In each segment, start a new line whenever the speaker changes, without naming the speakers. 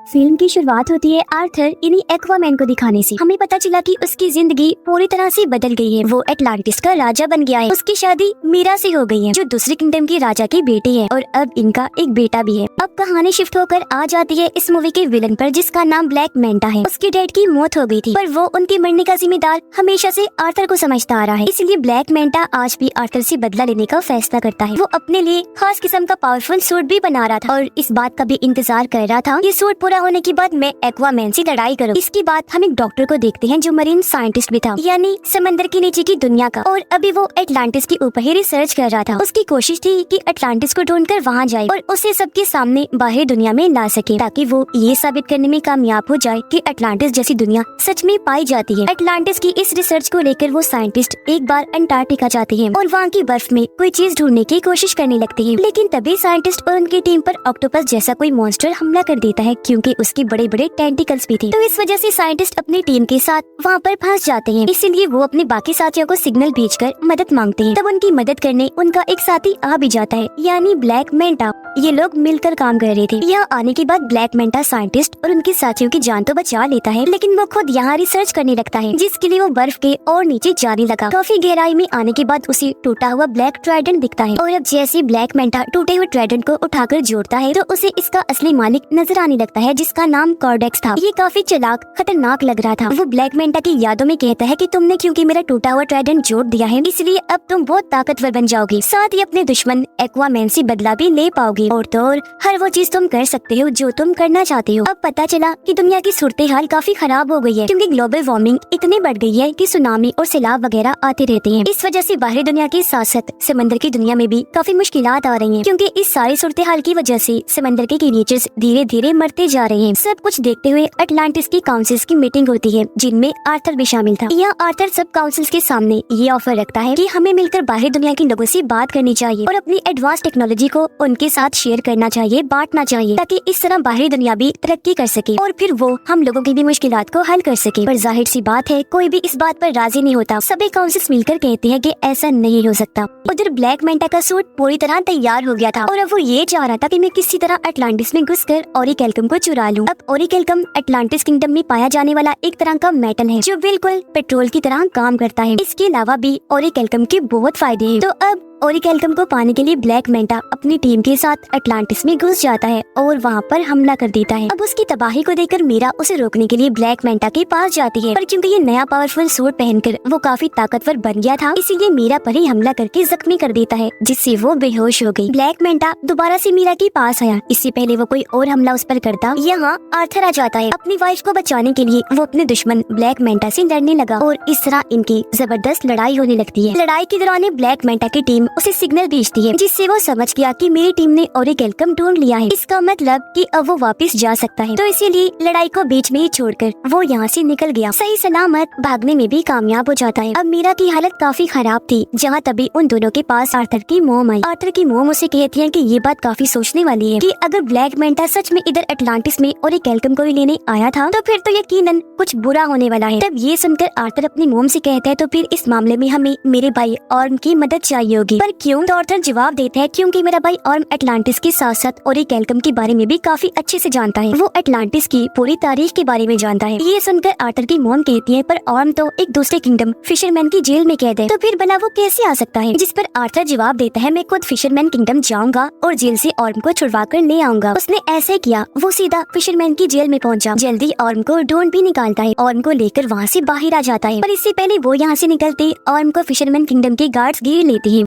Film की शुरुआत होती है आर्थर यानी एक्वामैन को दिखाने से। हमें पता चला कि उसकी जिंदगी पूरी तरह से बदल गई है। वो एटलांटिस का राजा बन गया है। उसकी शादी मीरा से हो गई है, जो दूसरे किंगडम की राजा की बेटी है, और अब इनका एक बेटा भी है। अब कहानी शिफ्ट होकर आ जाती है इस मूवी के विलन पर, जिसका नाम ब्लैक मैंटा है। उसके डैड की मौत हो गई थी, पर वो उनके मरने का जिम्मेदार हमेशा से आर्थर को समझता आ रहा है। इसलिए ब्लैक मैंटा आज भी आर्थर से बदला लेने का फैसला करता है। वो अपने लिए खास किस्म का पावरफुल सूट भी बना रहा था और इस बात का भी इंतजार कर रहा था, ये सूट पूरा होने के बाद मैं एक्वामैन से लड़ाई करूँ। इसके बाद हम एक डॉक्टर को देखते हैं जो मरीन साइंटिस्ट भी था, यानी समंदर के नीचे की दुनिया का, और अभी वो एटलांटिस के ऊपर ही रिसर्च कर रहा था। उसकी कोशिश थी कि एटलांटिस को ढूंढकर वहाँ जाए और उसे सबके सामने बाहरी दुनिया में ला सके, ताकि वो ये साबित करने में कामयाब हो जाए कि एटलांटिस जैसी दुनिया सच में पाई जाती है। एटलांटिस की इस रिसर्च को लेकर वो साइंटिस्ट एक बार अंटार्कटिका जाते हैं और वहाँ की बर्फ में कोई चीज ढूंढने की कोशिश करने लगते हैं। लेकिन तभी साइंटिस्ट और उनकी टीम पर ऑक्टोपस जैसा कोई मॉन्स्टर हमला कर देता है, क्योंकि उसके बड़े बड़े टेंटिकल्स भी थे। तो इस वजह से साइंटिस्ट अपनी टीम के साथ वहाँ पर फंस जाते हैं। इसीलिए वो अपने बाकी साथियों को सिग्नल भेजकर मदद मांगते हैं। तब उनकी मदद करने उनका एक साथी आ भी जाता है, यानी ब्लैक मैंटा। ये लोग मिलकर काम कर रहे थे। यहाँ आने के बाद ब्लैक मैंटा साइंटिस्ट और उनके साथियों की जान तो बचा लेता है, लेकिन वो खुद यहाँ रिसर्च करने लगता है, जिसके लिए वो बर्फ के और नीचे जाने लगा। काफी गहराई में आने के बाद उसे टूटा हुआ ब्लैक ट्राइडेंट दिखता है, और अब जैसे ब्लैक मैंटा टूटे हुए ट्राइडेंट को उठाकर जोड़ता है, तो उसे इसका असली मालिक नजर आने लगता है, जिसका नाम कॉर्डेक्स था। ये काफी चालाक खतरनाक लग रहा था। वो ब्लैक मैंटा की यादों में कहता है कि तुमने क्योंकि मेरा टूटा हुआ ट्राइडेंट जोड़ दिया है, इसलिए अब तुम बहुत ताकतवर बन जाओगे, साथ ही अपने दुश्मन एक्वामैन से बदला भी ले पाओगे, और तो और हर वो चीज तुम कर सकते हो जो तुम करना चाहते हो। अब पता चला कि दुनिया की सूरत हाल काफी खराब हो गई है, क्योंकि ग्लोबल वार्मिंग इतनी बढ़ गई है कि सुनामी और सैलाब वगैरह आते रहते हैं। इस वजह से बाहरी दुनिया के साथ साथ समंदर की दुनिया में भी काफी मुश्किलात आ रही हैं, क्योंकि इस सारी सूरत हाल की वजह से समंदर के क्रिएचर्स धीरे धीरे मरते जा रहे हैं। सब कुछ देखते हुए एटलांटिस की काउंसिल्स की मीटिंग होती है, जिनमें आर्थर भी शामिल था। यहाँ आर्थर सब काउंसिल्स के सामने ये ऑफर रखता है कि हमें मिलकर बाहरी दुनिया के लोगों से बात करनी चाहिए और अपनी एडवांस टेक्नोलॉजी को उनके साथ शेयर करना चाहिए, बांटना चाहिए, ताकि इस तरह बाहरी दुनिया भी तरक्की कर सके और फिर वो हम लोगों की भी मुश्किलात को हल कर सके। पर जाहिर सी बात है, कोई भी इस बात पर राजी नहीं होता। सभी काउंसिल्स मिलकर कहते हैं कि ऐसा नहीं हो सकता। उधर ब्लैक मैंटा का सूट पूरी तरह तैयार हो गया था और अब वो ये चाह रहा था कि मैं किसी तरह एटलांटिस में घुसकर ओरिकेल्कम को चुरा लूं। अब ओरिकेल्कम एटलांटिस किंगडम में पाया जाने वाला एक तरह का मेटल है, जो बिल्कुल पेट्रोल की तरह काम करता है। इसके अलावा भी ओरिकेल्कम के बहुत फायदे हैं। तो अब ओरिकेल्कम को पाने के लिए ब्लैक मैंटा अपनी टीम के साथ एटलांटिस में घुस जाता है और वहाँ पर हमला कर देता है। अब उसकी तबाही को देखकर मीरा उसे रोकने के लिए ब्लैक मैंटा के पास जाती है, पर क्योंकि ये नया पावरफुल सूट पहनकर वो काफी ताकतवर बन गया था, इसीलिए मीरा पर ही हमला करके जख्मी कर देता है, जिससे वो बेहोश हो गई। ब्लैक मैंटा दोबारा से मीरा के पास आया। इससे पहले वो कोई और हमला उस पर करता, यहाँ आर्थर आ जाता है। अपनी वाइफ को बचाने के लिए वो अपने दुश्मन ब्लैक मैंटा से लड़ने लगा और इस तरह इनकी जबरदस्त लड़ाई होने लगती है। लड़ाई के दौरान ब्लैक मैंटा की टीम उसे सिग्नल भेजती है, जिससे वो समझ गया कि मेरी टीम ने ओरिकेल्कम ढूंढ लिया है। इसका मतलब कि अब वो वापस जा सकता है। तो इसीलिए लड़ाई को बीच में ही छोड़कर वो यहाँ से निकल गया। सही सलामत भागने में भी कामयाब हो जाता है। अब मीरा की हालत काफी खराब थी, जहाँ तभी उन दोनों के पास आर्थर की मोम आई। आर्थर की मोम उसे कहती है कि ये बात काफी सोचने वाली है कि अगर ब्लैक मैंटा सच में इधर एटलांटिस में ओरिकेल्कम को ही लेने आया था, तो फिर तो यकीनन कुछ बुरा होने वाला है। तब ये सुनकर आर्थर अपनी मोम से कहता है, तो फिर इस मामले में हमें मेरे भाई ऑर्म की मदद चाहिए होगी। पर क्यों? तो आर्थर जवाब देता है, क्योंकि मेरा भाई ऑर्म एटलांटिस के साथ साथ ओरिकेल्कम के बारे में भी काफी अच्छे से जानता है। वो एटलांटिस की पूरी तारीख के बारे में जानता है। ये सुनकर आर्थर की मोम कहती है, पर ऑर्म तो एक दूसरे किंगडम फिशरमैन की जेल में कैद है, तो फिर भला वो कैसे आ सकता है? जिस पर आर्थर जवाब देता है, मैं खुद फिशरमैन किंगडम जाऊंगा और जेल से ऑर्म को छुड़वा कर ले आऊंगा। उसने ऐसे किया, वो सीधा फिशरमैन की जेल में पहुंचा। जल्दी ऑर्म को ढूंढ भी निकालता है, ऑर्म को लेकर वहाँ से बाहर आ जाता है। पर इससे पहले वो यहाँ से निकलते ऑर्म को फिशरमैन किंगडम के गार्ड्स घेर लेते हैं।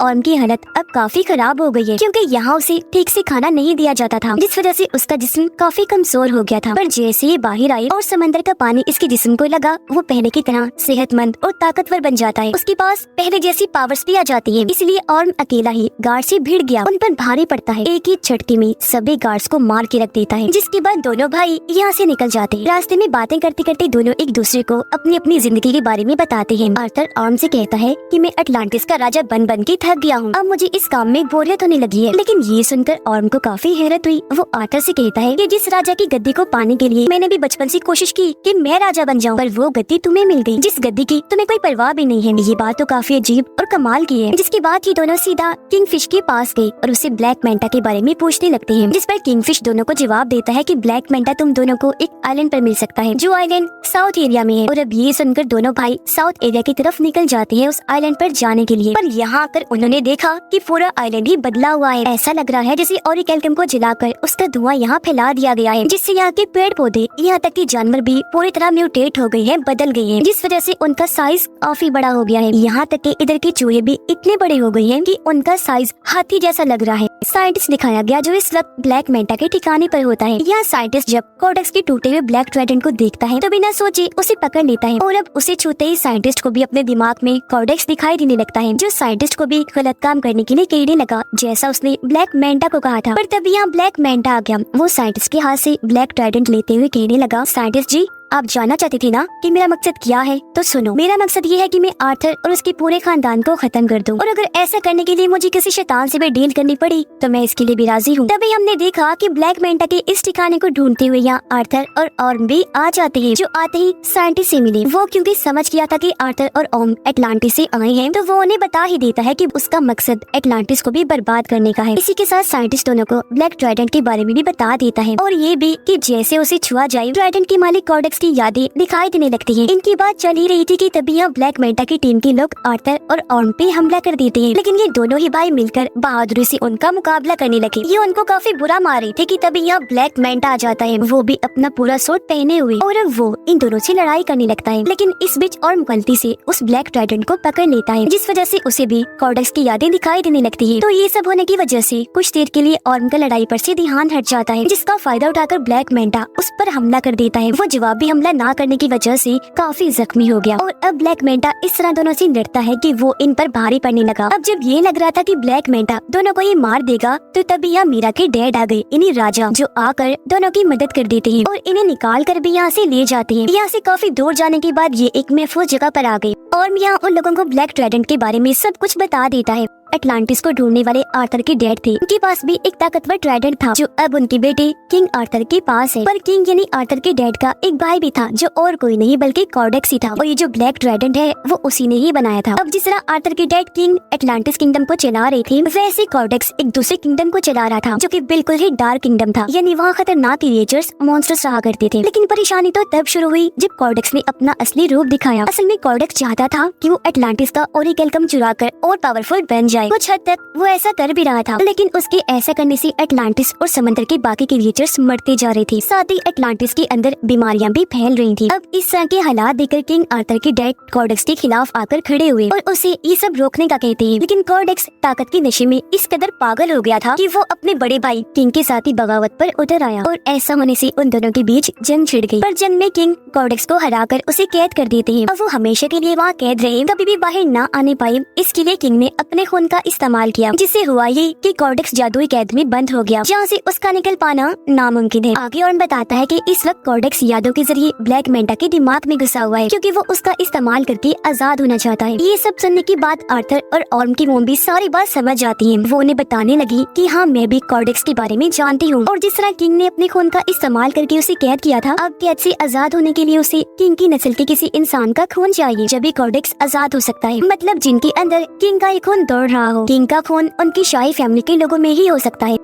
ऑर्म की हालत अब काफी खराब हो गई है, क्योंकि यहाँ उसे ठीक से खाना नहीं दिया जाता था, जिस वजह से उसका जिस्म काफी कमजोर हो गया था। पर जैसे ही बाहर आए और समंदर का पानी इसके जिस्म को लगा, वो पहले की तरह सेहतमंद और ताकतवर बन जाता है। उसके पास पहले जैसी पावर्स भी आ जाती है। इसलिए ऑर्म अकेला ही गार्ड से भिड़ गया, उन पर भारी पड़ता है। एक ही झटके में सभी गार्ड्स को मार के रख देता है, जिसके बाद दोनों भाई यहाँ से निकल जाते हैं। रास्ते में बातें करते करते दोनों एक दूसरे को अपनी अपनी जिंदगी के बारे में बताते हैं। आर्थर ऑर्म से कहता है कि मैं एटलांटिस का राजा बन बन के थक गया हूँ, अब मुझे इस काम में बोरियत होने लगी है। लेकिन ये सुनकर ऑर्म को काफी हैरत हुई। वो आर्थर से कहता है कि जिस राजा की गद्दी को पाने के लिए मैंने भी बचपन से कोशिश की कि मैं राजा बन जाऊँ, पर वो गद्दी तुम्हें मिल गई जिस गद्दी की तुम्हें कोई परवाह भी नहीं है। ये बात तो काफी अजीब और कमाल की है। जिसके बाद ये दोनों सीधा किंगफिश के पास गए और उससे ब्लैक मेंटा के बारे में पूछने लगते हैं, जिस पर किंगफिश दोनों को जवाब देता है कि ब्लैक मेंटा तुम दोनों को एक आइलैंड पर मिल सकता है जो आइलैंड साउथ एरिया में है। और अब ये सुनकर दोनों भाई साउथ एरिया की तरफ निकल जाते हैं उस आइलैंड पर जाने के लिए। पर यहाँ आकर उन्होंने देखा कि पूरा आइलैंड ही बदला हुआ है। ऐसा लग रहा है जैसे ओरिकेल्कम को जलाकर उसका धुआं यहाँ फैला दिया गया है, जिससे यहाँ के पेड़ पौधे यहाँ तक कि जानवर भी पूरी तरह म्यूटेट हो गए हैं, बदल गए हैं, जिस वजह से उनका साइज काफी बड़ा हो गया है। यहाँ तक कि इधर के चूहे भी इतने बड़े हो गए हैं कि उनका साइज हाथी जैसा लग रहा है। साइंटिस्ट दिखाया गया जो इस वक्त ब्लैक मेंटा के ठिकाने पर होता है। यह साइंटिस्ट जब कोडेक्स के टूटे हुए ब्लैक ट्राइडेंट को देखता है तो बिना सोचे उसे पकड़ लेता है और अब उसे छूते ही साइंटिस्ट को भी अपने दिमाग में कोडेक्स दिखाई देने लगता है, जो साइंटिस्ट को भी गलत काम करने के लिए कहने लगा जैसा उसने ब्लैक मेंटा को कहा था। पर तभी यहाँ ब्लैक मेंटा आ गया। वो साइंटिस्ट के हाथ से ब्लैक ट्राइडेंट लेते हुए कहने लगा, साइंटिस्ट जी आप जानना चाहती थी ना कि मेरा मकसद क्या है, तो सुनो। मेरा मकसद ये है कि मैं आर्थर और उसके पूरे खानदान को खत्म कर दूं, और अगर ऐसा करने के लिए मुझे किसी शैतान से भी डील करनी पड़ी तो मैं इसके लिए भी राजी हूँ। तभी हमने देखा कि ब्लैक मेंटा के इस ठिकाने को ढूंढते हुए यहाँ आर्थर और ऑर्म भी आ जाते हैं, जो आते ही साइंटिस्ट से मिले। वो क्योंकि समझ गया था कि आर्थर और ऑर्म एटलांटिस से आए हैं, तो वो उन्हें बता ही देता है कि उसका मकसद एटलांटिस को भी बर्बाद करने का है। इसी के साथ साइंटिस्ट दोनों को ब्लैक ट्राइडेंट के बारे में भी बता देता है, और ये भी कि जैसे उसे छुआ जाए ट्राइडेंट के मालिक कोडेक्स की यादें दिखाई देने लगती हैं। इनकी बात चल ही रही थी कि तभी यहाँ ब्लैक मेंटा की टीम के लोग आर्थर और ऑर्म पे हमला कर देते हैं। लेकिन ये दोनों ही भाई मिलकर बहादुरी से उनका मुकाबला करने लगे। ये उनको काफी बुरा मार रहे थे कि तभी यहाँ ब्लैक मेंटा आ जाता है, वो भी अपना पूरा सूट पहने हुए, और अब वो इन दोनों से लड़ाई करने लगता है। लेकिन इस बीच ऑर्म गलती से उस ब्लैक ट्राइडेंट को पकड़ लेता है, जिस वजह से उसे भी कोडेक्स की यादें दिखाई देने लगती है। तो ये सब होने की वजह से कुछ देर के लिए ऑर्म का लड़ाई पर से ध्यान हट जाता है, जिसका फायदा उठाकर ब्लैक मेंटा उस पर हमला कर देता है। वो जवाबी हमला ना करने की वजह से काफी जख्मी हो गया, और अब ब्लैक मेंटा इस तरह दोनों से लड़ता है कि वो इन पर भारी पड़ने लगा। अब जब ये लग रहा था कि ब्लैक मेंटा दोनों को ही मार देगा, तो तभी यहाँ मीरा के डैड आ गए, इन्हीं राजा, जो आकर दोनों की मदद कर देते हैं और इन्हें निकाल कर भी यहाँ से ले जाते हैं। यहाँ से काफी दूर जाने के बाद ये एक महफूज जगह पर आ गए, और यहाँ उन लोगों को ब्लैक ट्राइडेंट के बारे में सब कुछ बता देता है। एटलांटिस को ढूंढने वाले आर्थर के डैड थे, उनके पास भी एक ताकतवर ट्राइडेंट था जो अब उनके बेटे किंग आर्थर के पास है। पर किंग यानी आर्थर के डैड का एक भाई भी था जो और कोई नहीं बल्कि कोडेक्स ही था, और ये जो ब्लैक ट्राइडेंट है वो उसी ने ही बनाया था। अब जिस तरह आर्थर के डैड किंग एटलांटिस किंगडम को चला रहे थे, वैसे कोडेक्स एक दूसरे किंगडम को चला रहा था जो कि बिल्कुल ही डार्क किंगडम था, यानी वहाँ खतरनाक क्रिएचर्स मॉन्स्टर्स रहा करते थे। लेकिन परेशानी तो तब शुरू हुई जब कोडेक्स ने अपना असली रूप दिखाया। असल में कोडेक्स चाहता था कि वो एटलांटिस का ओरिकेल्कम चुरा कर और पावरफुल बन जाए। कुछ हद तक वो ऐसा कर भी रहा था, लेकिन उसके ऐसा करने से एटलांटिस और समंदर के बाकी क्रिएचर्स मरते जा रहे थे, साथ ही एटलांटिस के अंदर बीमारियां भी फैल रही थी। अब इस तरह के हालात देखकर किंग आर्थर के डैड कोडेक्स के खिलाफ आकर खड़े हुए और उसे ये सब रोकने का कहते हैं। लेकिन कोडेक्स ताकत के नशे में इस कदर पागल हो गया था कि वो अपने बड़े भाई किंग के साथ ही बगावत पर उतर आया, और ऐसा होने से उन दोनों के बीच जंग छिड़ गई। पर जंग में किंग कोडेक्स को हराकर उसे कैद कर देते हैं। अब वो हमेशा के लिए वहाँ कैद रहे, कभी भी बाहर न आने पाए। इसके लिए किंग ने अपने खून का इस्तेमाल किया, जिससे हुआ ये कि कोडेक्स जादुई कैद में बंद हो गया, जहाँ से उसका निकल पाना नामुमकिन है। आगे और बताता है कि इस वक्त कोडेक्स यादों के जरिए ब्लैक मेंटा के दिमाग में घुसा हुआ है, क्योंकि वो उसका इस्तेमाल करके आजाद होना चाहता है। ये सब सुनने की बात आर्थर और ऑर्म की मोम भी सारी बात समझ जाती है। वो उन्हें बताने लगी कि हाँ मैं भी कोडेक्स के बारे में जानती हूँ, और जिस तरह किंग ने अपने खून का इस्तेमाल करके उसे कैद किया था, अब कैद से आजाद होने के लिए उसे किंग की नस्ल के किसी इंसान का खून चाहिए, जब भी कोडेक्स आजाद हो सकता है। मतलब जिनके अंदर किंग का एक खून दौड़ रहा हो। किंग का खून उनकी शाही फैमिली के लोगों में ही हो सकता है।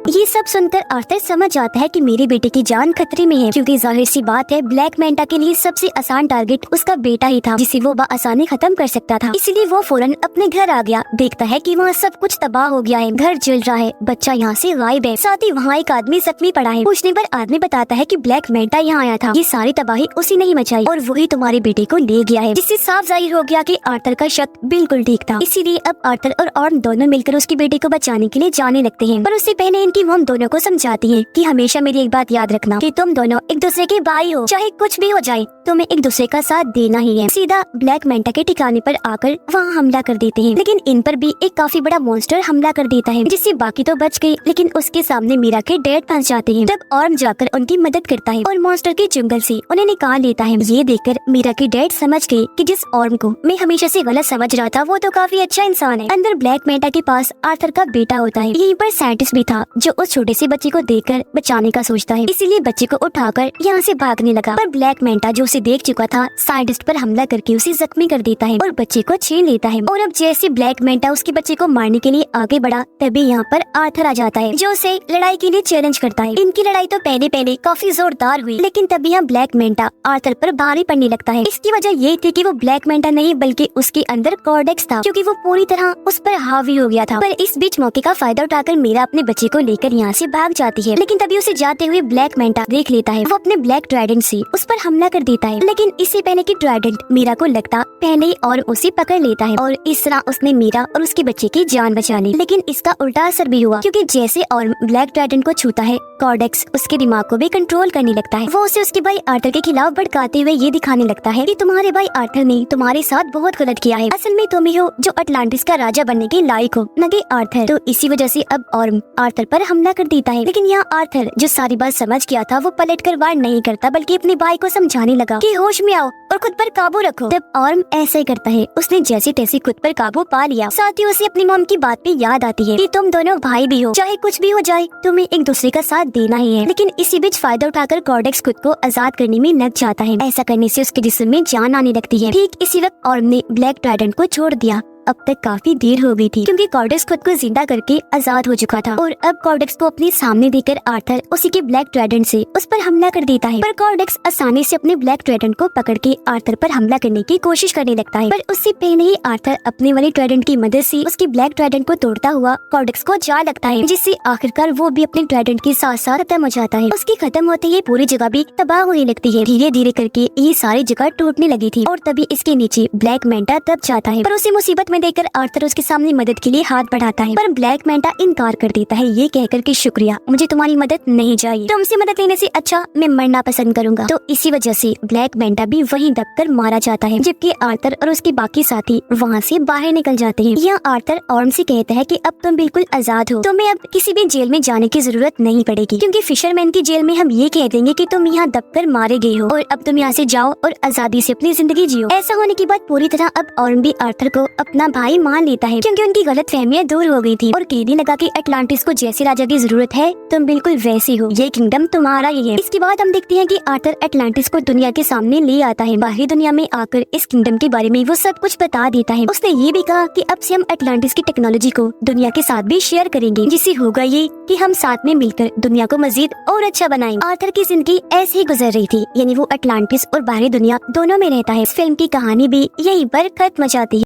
ये सब सुनकर आर्थर समझ जाता है कि मेरे बेटे की जान खतरे में है, क्योंकि जाहिर सी बात है ब्लैक मेंटा के लिए सबसे आसान टारगेट उसका बेटा ही था, जिसे वो आसानी खत्म कर सकता था। इसलिए वो फौरन अपने घर आ गया। देखता है कि वहाँ सब कुछ तबाह हो गया है, घर जल रहा है, बच्चा यहाँ से गायब है, साथ ही वहाँ एक आदमी जख्मी पड़ा है। पूछने पर आदमी बताता है कि ब्लैक मेंटा यहाँ आया था, ये सारी तबाही उसी ने ही मचाई और वही तुम्हारे बेटे को ले गया है, जिससे साफ जाहिर हो गया कि आर्थर का शक बिल्कुल ठीक था। इसीलिए अब आर्थर और ऑर्म दोनों मिलकर उसके बेटे को बचाने के लिए जाने लगते हैं, पर उससे पहले इन उनकी मॉम दोनों को समझाती है कि हमेशा मेरी एक बात याद रखना कि तुम दोनों एक दूसरे के भाई हो, चाहे कुछ भी हो जाए तुम्हें एक दूसरे का साथ देना ही है। सीधा ब्लैक मेंटा के ठिकाने पर आकर वहाँ हमला कर देते हैं, लेकिन इन पर भी एक काफी बड़ा मॉन्स्टर हमला कर देता है, जिससे बाकी तो बच गए लेकिन उसके सामने मीरा के डैड फंस जाते हैं। तब ऑर्म जाकर उनकी मदद करता है और मॉन्स्टर के जंगल से उन्हें निकाल लेता है। ये देखकर मीरा के डैड समझ गए कि जिस ऑर्म को मैं हमेशा से गलत समझ रहा था वो तो काफी अच्छा इंसान है। अंदर ब्लैक मेंटा के पास आर्थर का बेटा होता है। यहीं पर साइंटिस्ट भी था जो उस छोटे से बच्चे को देखकर बचाने का सोचता है, इसीलिए बच्चे को उठाकर यहाँ से भागने लगा। पर ब्लैक मेंटा जो उसे देख चुका था साइंटिस्ट पर हमला करके उसे जख्मी कर देता है और बच्चे को छीन लेता है। और अब जैसे ब्लैक मेंटा उसके बच्चे को मारने के लिए आगे बढ़ा तभी यहाँ पर आर्थर आ जाता है जो उसे लड़ाई के लिए चैलेंज करता है। इनकी लड़ाई तो पहले काफी जोरदार हुई, लेकिन तभी यहाँ ब्लैक मेंटा आर्थर पर भारी पड़ने लगता है। इसकी वजह ये थी कि वो ब्लैक मेंटा नहीं बल्कि उसके अंदर कॉर्डेक्स था, क्योंकि वो पूरी तरह उस पर हावी हो गया था। पर इस बीच मौके का फायदा उठाकर मीरा अपने बच्चे को लेकर यहाँ से भाग जाती है, लेकिन तभी उसे जाते हुए ब्लैक मेंटा देख लेता है। वो अपने ब्लैक ट्राइडेंट से उस पर हमला कर देता है, लेकिन इससे पहले कि ट्राइडेंट मीरा को लगता पहले ही और उसे पकड़ लेता है और इस तरह उसने मीरा और उसके बच्चे की जान बचा ली। लेकिन इसका उल्टा असर भी हुआ, क्योंकि जैसे और ब्लैक ट्राइडेंट को छूता है कॉर्डेक्स उसके दिमाग को भी कंट्रोल करने लगता है। वो उसे उसके भाई आर्थर के खिलाफ भड़काते हुए ये दिखाने लगता है कि तुम्हारे भाई आर्थर ने तुम्हारे साथ बहुत गलत किया है, असल में तुम ही हो जो अटलांटिस का राजा बनने के लायक हो, न कि आर्थर। तो इसी वजह से अब ऑर्म आर्थर पर हमला कर देता है, लेकिन यहाँ आर्थर जो सारी बात समझ गया था वो पलटकर वार नहीं करता बल्कि अपने भाई को समझाने लगा कि होश में आओ और खुद पर काबू रखो। तब ऑर्म ऐसा ही करता है, उसने जैसे तैसे खुद पर काबू पा लिया। साथ ही उसे अपनी मॉम की बात पे याद आती है कि तुम दोनों भाई भी हो, चाहे कुछ भी हो जाए तुम्हें एक दूसरे का साथ देना ही है। लेकिन इसी बीच फायदा उठाकर कॉर्डेक्स खुद को आजाद करने में लग जाता है। ऐसा करने से उसके जिस्म में जान आने लगती है। ठीक इसी वक्त ऑर्म ने ब्लैक ट्राइडेंट को छोड़ दिया। अब तक काफी देर हो गई थी, क्योंकि कॉर्डेक्स खुद को जिंदा करके आजाद हो चुका था। और अब कॉर्डेक्स को अपने सामने देखकर आर्थर उसी के ब्लैक ट्राइडेंट से उस पर हमला कर देता है। पर कॉर्डेक्स आसानी से अपने ब्लैक ट्राइडेंट को पकड़ के आर्थर पर हमला करने की कोशिश करने लगता है। पर उससे पहले ही आर्थर अपने वाले ट्राइडेंट की मदद से उसके ब्लैक ट्राइडेंट को तोड़ता हुआ कॉर्डेक्स को जा लगता है, जिससे आखिरकार वो भी अपने ट्राइडेंट के साथ साथ खत्म हो जाता है। उसकी खत्म होते ही पूरी जगह भी तबाह होने लगती है। धीरे धीरे करके ये सारी जगह टूटने लगी थी और तभी इसके नीचे ब्लैक मेंटा दब जाता है। पर उसे मुसीबत में देखकर आर्थर उसके सामने मदद के लिए हाथ बढ़ाता है, पर ब्लैक मेंटा इनकार कर देता है ये कहकर कि शुक्रिया, मुझे तुम्हारी मदद नहीं चाहिए, तुमसे मदद लेने से अच्छा मैं मरना पसंद करूंगा। तो इसी वजह से ब्लैक मेंटा भी वहीं दबकर मारा जाता है, जबकि आर्थर और उसके बाकी साथी वहाँ से बाहर निकल जाते हैं। यहाँ आर्थर ऑर्म से कहता है कि अब तुम बिल्कुल आजाद हो, तुम्हें अब किसी भी जेल में जाने की जरूरत नहीं पड़ेगी, क्योंकि फिशरमैन की जेल में हम ये कह देंगे कि तुम यहाँ दबकर मारे गए हो और अब तुम यहाँ से जाओ और आजादी से अपनी जिंदगी जियो। ऐसा होने के बाद पूरी तरह अब ऑर्म भी आर्थर को अपना भाई मान लेता है, क्योंकि उनकी गलत फहमियाँ दूर हो गई थी और कहने लगा कि अटलांटिस को जैसे राजा की जरूरत है तुम बिल्कुल वैसे हो, ये किंगडम तुम्हारा ही है। इसके बाद हम देखते हैं कि आर्थर अटलांटिस को दुनिया के सामने ले आता है। बाहरी दुनिया में आकर इस किंगडम के बारे में वो सब कुछ बता देता है। उसने ये भी कहा कि अब से हम अटलांटिस की टेक्नोलॉजी को दुनिया के साथ भी शेयर करेंगे, जिससे होगा ये कि हम साथ में मिलकर दुनिया को मजीद और अच्छा बनाएंगे। आर्थर की जिंदगी ऐसे ही गुजर रही थी, यानी वो अटलांटिस और बाहरी दुनिया दोनों में रहता है। इस फिल्म की कहानी भी यहीं पर खत्म हो जाती है।